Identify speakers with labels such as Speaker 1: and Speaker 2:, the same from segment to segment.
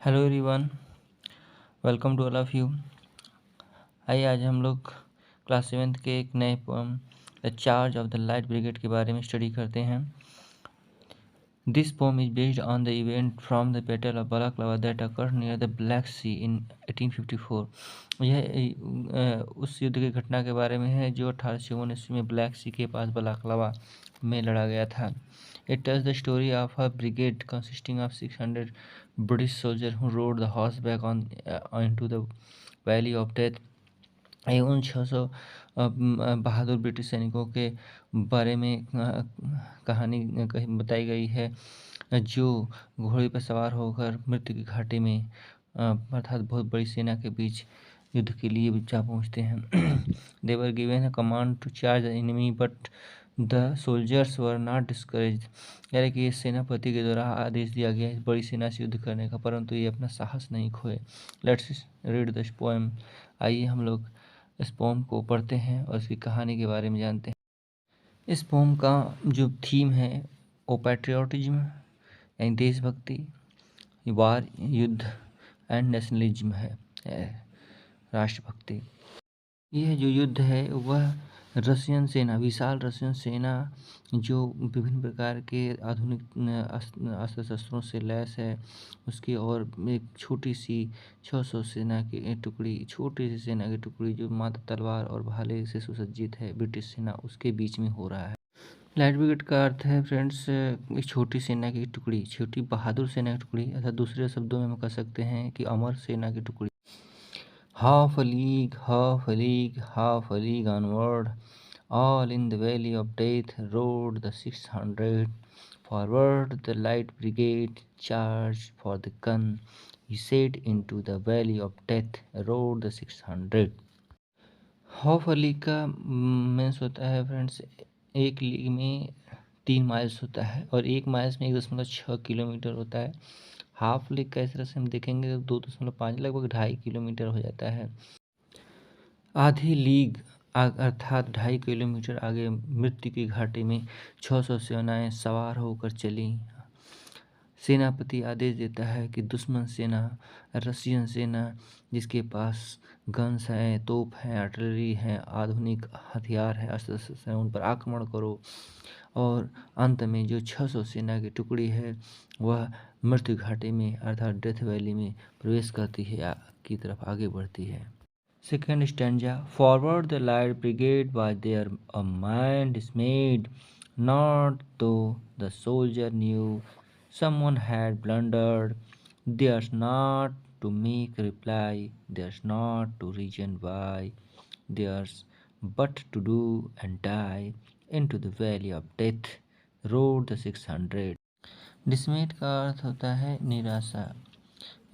Speaker 1: Hello everyone, welcome to all of you. आइए आज हम लोग क्लास 7th के एक नए poem the charge of the light brigade के बारे में स्टडी करते हैं। This poem is based on the event from the battle of Balaclava that occurred near the Black Sea in 1854। यह उस युद्ध की घटना के बारे में है जो 1819 में ब्लैक सी के पास बलाक्लावा में लड़ा गया था। It tells the story of a brigade consisting of 600 British soldiers who rode the horseback into the Valley of Death। ये उन 600 बहादुर ब्रिटिश सैनिकों के बारे में कहानी बताई गई है जो घोड़े पर सवार होकर मृत्यु की घाटी में अर्थात बहुत बड़ी सेना के बीच युद्ध के लिए जा पहुंचते हैं। They were given a command to charge the enemy, but the soldiers were not discourage. यानी कि इस सेनापति के द्वारा आदेश दिया गया इस बड़ी सेना से युद्ध करने का, परंतु ये अपना साहस नहीं खोए। Let's read this poem. आइए हम लोग इस पोएम को पढ़ते हैं और इसकी कहानी के बारे में जानते हैं। इस पोएम का जो थीम है वो पैट्रियोटिज्म यानी देशभक्ति, वार युद्ध एंड नेशनलिज्म है, राष्ट्रभक्ति। यह जो युद्ध है वह रशियन सेना, विशाल रशियन सेना जो विभिन्न प्रकार के आधुनिक अस्त्र शस्त्रों से लैस है उसकी, और एक छोटी सी 600 सेना की टुकड़ी, छोटी सी सेना की टुकड़ी जो मात्र तलवार और भाले से सुसज्जित है, ब्रिटिश सेना उसके बीच में हो रहा है। लाइट ब्रिगेड का अर्थ है फ्रेंड्स एक छोटी सेना की टुकड़ी, छोटी बहादुर सेना की टुकड़ी, अर्थात दूसरे शब्दों में हम कह सकते हैं कि अमर सेना की टुकड़ी। Half a league, half a league, half a league onward, all in the valley of death rode the 600. Forward the light brigade charged for the gun. He said into the valley of death rode the 600. Half a league का means होता है friends, एक league में 3 miles होता है और 1 miles में 1.6 kilometre होता है। हाफ लीग का इस तरह से हम देखेंगे तो 2.5 लगभग 2.5 किलोमीटर हो जाता है। आधी लीग अर्थात 2.5 किलोमीटर आगे मृत्यु की घाटी में 600 सेनाएं सवार होकर चली। सेनापति आदेश देता है कि दुश्मन सेना, रशियन सेना जिसके पास गन्स हैं, तोप हैं, आर्टिलरी हैं, आधुनिक हथियार है, अस्त्र शस्त्र हैं, उन पर आक्रमण करो। और अंत में जो 600 सेना की टुकड़ी है वह मृत्यु घाटी में अर्थात डेथ वैली में प्रवेश करती है, की तरफ आगे बढ़ती है। Second stanza. Forward the light brigade was there a mind dismayed, not though the soldier knew someone had blundered. There's not to make reply, there's not to reason why, there's but to do and die. Into the valley of death rode the 600. डिसमेट का अर्थ होता है निराशा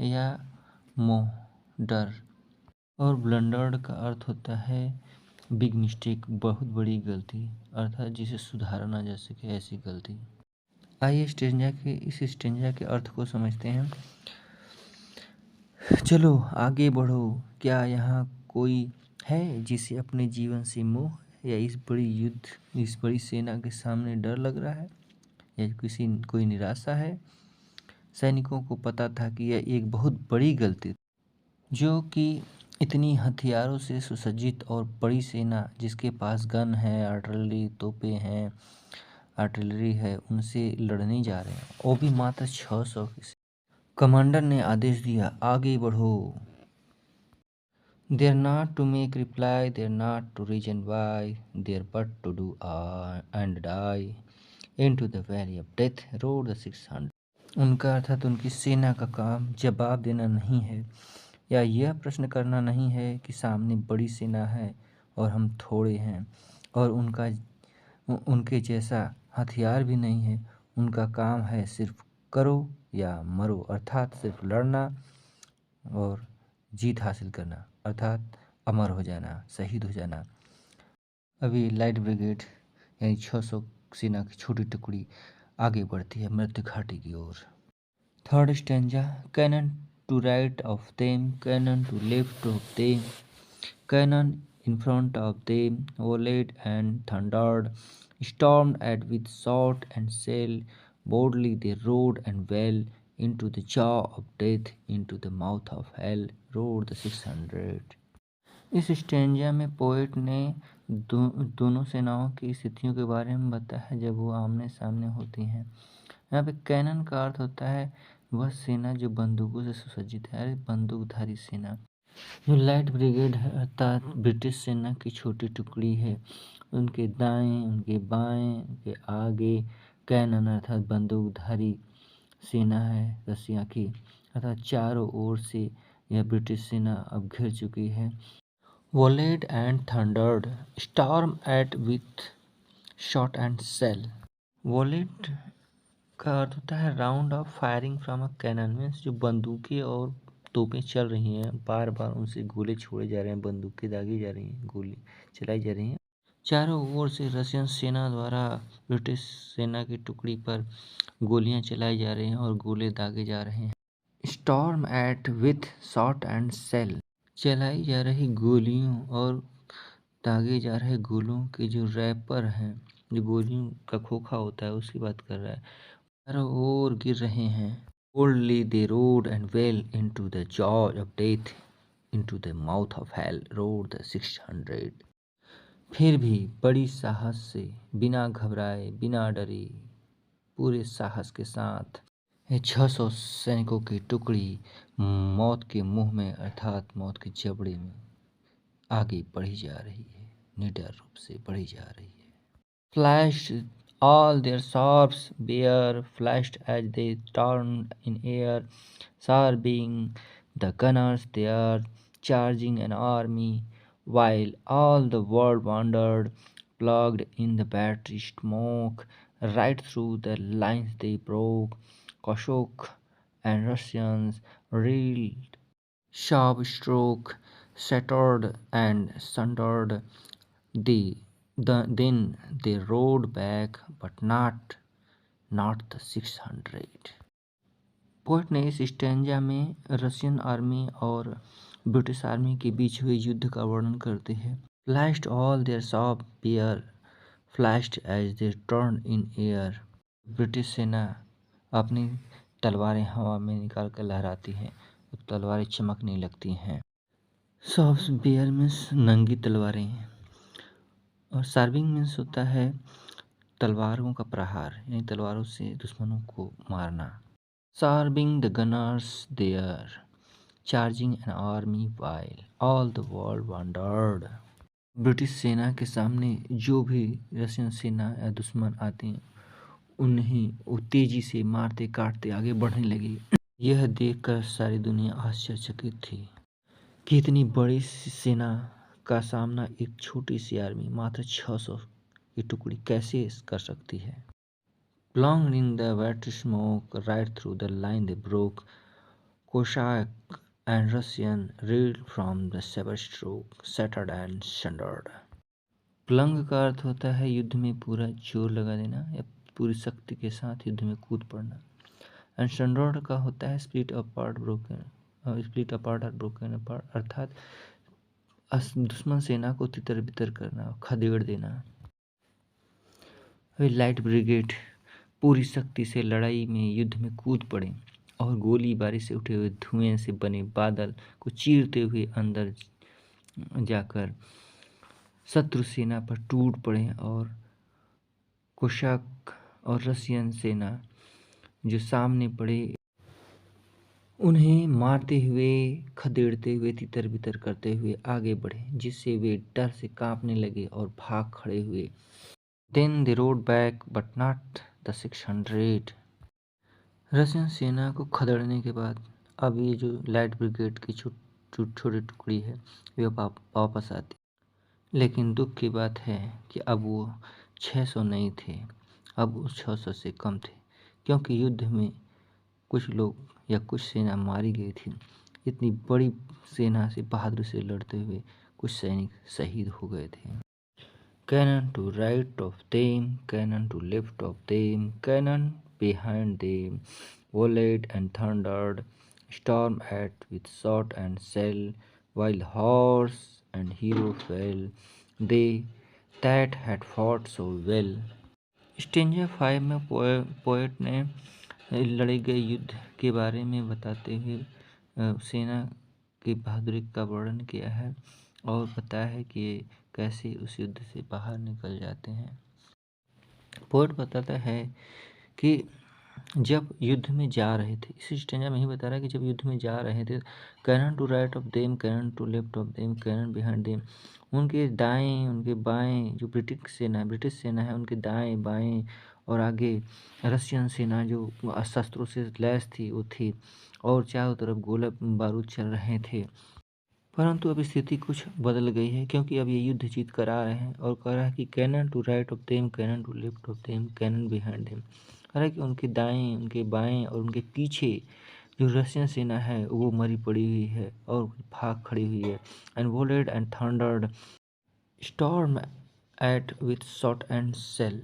Speaker 1: या मोह, डर, और ब्लंडर्ड का अर्थ होता है बिग मिस्टेक, बहुत बड़ी गलती, अर्थात जिसे सुधारा ना जा सके ऐसी गलती। आइए इस स्टेंजा के अर्थ को समझते हैं। चलो आगे बढ़ो, क्या यहाँ कोई है जिसे अपने जीवन से मोह या इस बड़ी सेना के सामने डर लग रहा है या कोई निराशा है। सैनिकों को पता था कि यह एक बहुत बड़ी गलती जो कि इतनी हथियारों से सुसज्जित और बड़ी सेना जिसके पास गन है, आर्टिलरी है, उनसे लड़ने जा रहे हैं, वो भी मात्र 600 की। कमांडर ने आदेश दिया, आगे बढ़ो। They're not to make reply, they're not to reason why, they're but to do and die. Into the valley of death rode the 600. उनका अर्थात उनकी सेना का काम जवाब देना नहीं है या यह प्रश्न करना नहीं है कि सामने बड़ी सेना है और हम थोड़े हैं और उनके जैसा हथियार भी नहीं है। उनका काम है सिर्फ करो या मरो, अर्थात सिर्फ लड़ना और जीत हासिल करना, अर्थात अमर हो जाना, शहीद हो जाना। अभी लाइट ब्रिगेड यानी 600 सेना की छोटी टुकड़ी आगे बढ़ती है मृत्यु घाटी की ओर। Third stanza. Cannon to right of them, cannon to left of them, cannon in front of them, volleyed and thundered, stormed at with shot and shell, boldly they rode and well into the jaw of death, into the mouth of hell, roared the 600. इस stanza में poet ने दोनों सेनाओं की स्थितियों के बारे में बताया है जब वो आमने सामने होती हैं। यहाँ पे कैनन का अर्थ होता है वह सेना जो बंदूकों से सुसज्जित है, बंदूकधारी सेना। जो लाइट ब्रिगेड है अर्थात ब्रिटिश सेना की छोटी टुकड़ी है, उनके दाएं, उनके बाएं, उनके आगे कैनन अर्थात बंदूकधारी सेना है रसिया की, अर्थात चारों ओर से यह ब्रिटिश सेना अब घिर चुकी है। Volleyed and thundered, storm at with shot and shell. Volleyed का अर्थ होता है round of firing from a cannon, means जो बंदूकें और तोपें चल रही हैं, बार बार उनसे गोले छोड़े जा रहे हैं, बंदूकें दागी जा रही हैं, गोली चलाई जा रही हैं। चारों ओर से रशियन सेना द्वारा ब्रिटिश सेना की टुकड़ी पर गोलियां चलाई जा रही हैं और गोले दागे जा रहे हैं। Storm at with shot and shell, चलाई जा रही गोलियों और दागे जा रहे गोलों के जो रैपर हैं, जो गोलियों का खोखा होता है उसकी बात कर रहा है, चारों ओर गिर रहे हैं। Boldly they road and well into the jaw of death, into the mouth of hell, road the 600। फिर भी बड़ी साहस से, बिना घबराए, बिना डरे, पूरे साहस के साथ 600 सैनिकों की टुकड़ी मौत के मुंह में अर्थात मौत के जबड़े में आगे बढ़ी जा रही है, निडर रूप से बढ़ी जा रही है। Flashed all their swords bare, flashed as they turned in air, serving the gunners there, charging an army, while all the world wondered, plugged in the battery smoke, right through the lines they broke. Kossuth and Russians reeled, sharp stroke, shattered and sundered. Then they rode back, but not the 600. Poet ने इस stanza में Russian army और British army के बीच हुए युद्ध का वर्णन करते हैं। Flashed all their sabres bare, flashed as they turn in air. British सेना अपनी तलवारें हवा में निकाल कर लहराती हैं, तो तलवारें चमकने लगती हैं। शॉप्स बियर मीन्स नंगी तलवारें, और सर्विंग मीन्स होता है तलवारों का प्रहार, यानी तलवारों से दुश्मनों को मारना। Serving the gunners there, charging an army while all the world wondered. British सेना के सामने जो भी रशियन सेना या दुश्मन आते हैं उन्हें वो तेजी से मारते काटते आगे बढ़ने लगे। यह देखकर सारी दुनिया आश्चर्यचकित थी कि इतनी बड़ी सेना का सामना एक छोटी सी आर्मी मात्र 600 की टुकड़ी कैसे कर सकती है। Plunged in the battery smoke, right through the line they broke. Cossack and Russian reeled from the saber stroke, shattered and sundered. Plunge का अर्थ होता है युद्ध में पूरा जोर लगा देना या पूरी शक्ति के साथ युद्ध में कूद पड़ना। एंड शंडर्ड का होता है split apart, broken, split apart और ब्रोकन अपार्ट, अर्थात दुश्मन सेना को तितर बितर करना, खदेड़ देना। लाइट ब्रिगेड पूरी शक्ति से लड़ाई में युद्ध में कूद पड़े और गोलीबारी से उठे हुए धुएं से बने बादल को चीरते हुए अंदर जाकर शत्रु सेना पर टूट पड़े और कोशाक और रशियन सेना जो सामने पड़े उन्हें मारते हुए, खदेड़ते हुए, तितर बितर करते हुए आगे बढ़े, जिससे वे डर से कांपने लगे और भाग खड़े हुए। Then they rode back, but not the 600. Russian सेना को खदेड़ने के बाद अब ये जो लाइट ब्रिगेड की छोटी टुकड़ी है वे वापस आती, लेकिन दुख की बात है कि अब वो 600 नहीं थे, अब वो 600 से कम थे, क्योंकि युद्ध में कुछ लोग या कुछ सेना मारी गई थी। इतनी बड़ी सेना से बहादुरी से लड़ते हुए कुछ सैनिक शहीद हो गए थे। Cannon to right of them, cannon to left of them, cannon behind them, volleyed and thundered, storm at with shot and shell, while horse and hero fell, they that had fought so well. Stanza 5 में poet ने लड़े गए युद्ध के बारे में बताते हुए सेना की बहादुरी का वर्णन किया है और बताया है कि कैसे उस युद्ध से बाहर निकल जाते हैं। पोएट बताता है कि जब युद्ध में जा रहे थे, इस स्टेंजा में ही बता रहा है कि जब युद्ध में जा रहे थे, cannon to right of them, cannon to left of them, cannon behind them, उनके दाएं उनके बाएं जो ब्रिटिश सेना है उनके दाएं बाएं और आगे रशियन सेना जो शस्त्रों से लैस थी वो थी और चारों तरफ गोला बारूद चल रहे थे। परंतु अब स्थिति कुछ बदल गई है क्योंकि अब ये युद्ध जीत कर आ रहे हैं और कह रहा है कि cannon to right of them, cannon to left of them, cannon behind them. कह रहा है कि उनके दाएं उनके बाएं और उनके पीछे जो रशियन सेना है वो मरी पड़ी हुई है और भाग खड़ी हुई है। And volleyed and thundered storm at with shot and shell.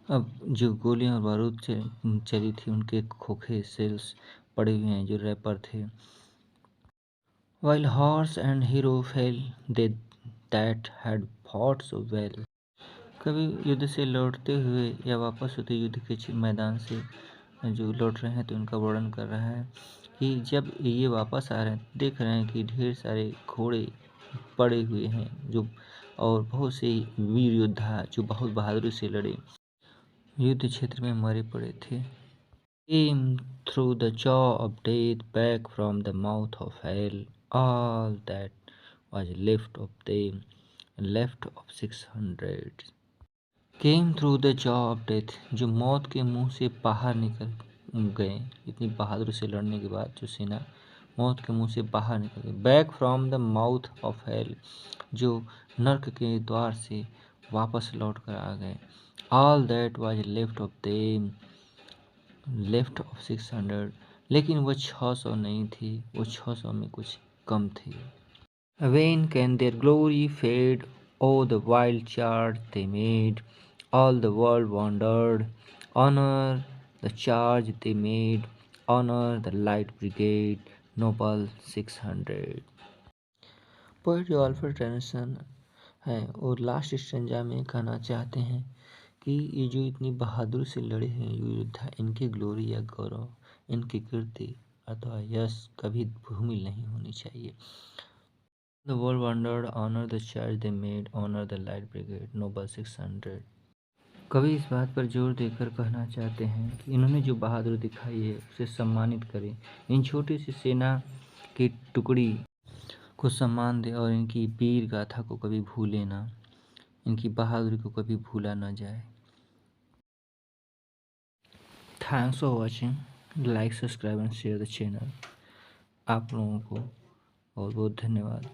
Speaker 1: अब जो गोलियां और बारूद चली थी उनके खोखे सेल्स पड़े हुए हैं जो रैपर थे। While horse and hero fell, they that had fought so well। कभी युद्ध से लौटते हुए या वापस होते युद्ध के मैदान से जो लौट रहे हैं तो उनका वर्णन कर रहा है कि जब ये वापस आ रहे हैं देख रहे हैं कि ढेर सारे घोड़े पड़े हुए हैं जो और बहुत से वीर योद्धा जो बहुत बहादुरी से लड़े युद्ध क्षेत्र में मरे पड़े थे। Came through the jaw of death back from the mouth of hell, all that was left of 600। Came through the jaw of death, जो मौत के मुंह से बाहर निकल गए। इतनी बहादुरी से लड़ने के बाद जो सेना मौत के मुंह से बाहर निकल गई। Back from the mouth of hell, जो नर्क के द्वार से वापस लौट कर आ गए। All that was left of them, left of 600, लेकिन वो 600 नहीं थी, वो 600 में कुछ कम थी। When can their glory fade? Oh, the wild charge they made, all the world wondered. Honor the charge they made, honor the light brigade, noble 600। Poet जो Alfred Tennyson है और लास्ट स्टेंजा में कहना चाहते हैं कि ये जो इतनी बहादुर से लड़े हैं योद्धा, इनकी ग्लोरी या गौरव, इनकी कीर्ति अथवा यश कभी भूमिल नहीं होनी चाहिए। The world wondered, honor the charge they made, honor the light brigade, noble 600। कवि इस बात पर जोर देकर कहना चाहते हैं कि इन्होंने जो बहादुरी दिखाई है उसे सम्मानित करें, इन छोटी सी सेना की टुकड़ी को सम्मान दे और इनकी वीर गाथा को कभी भूले ना, इनकी बहादुरी को कभी भूला ना जाए। Thanks for watching, like subscribe and share the channel. आप लोगों को बहुत बहुत धन्यवाद।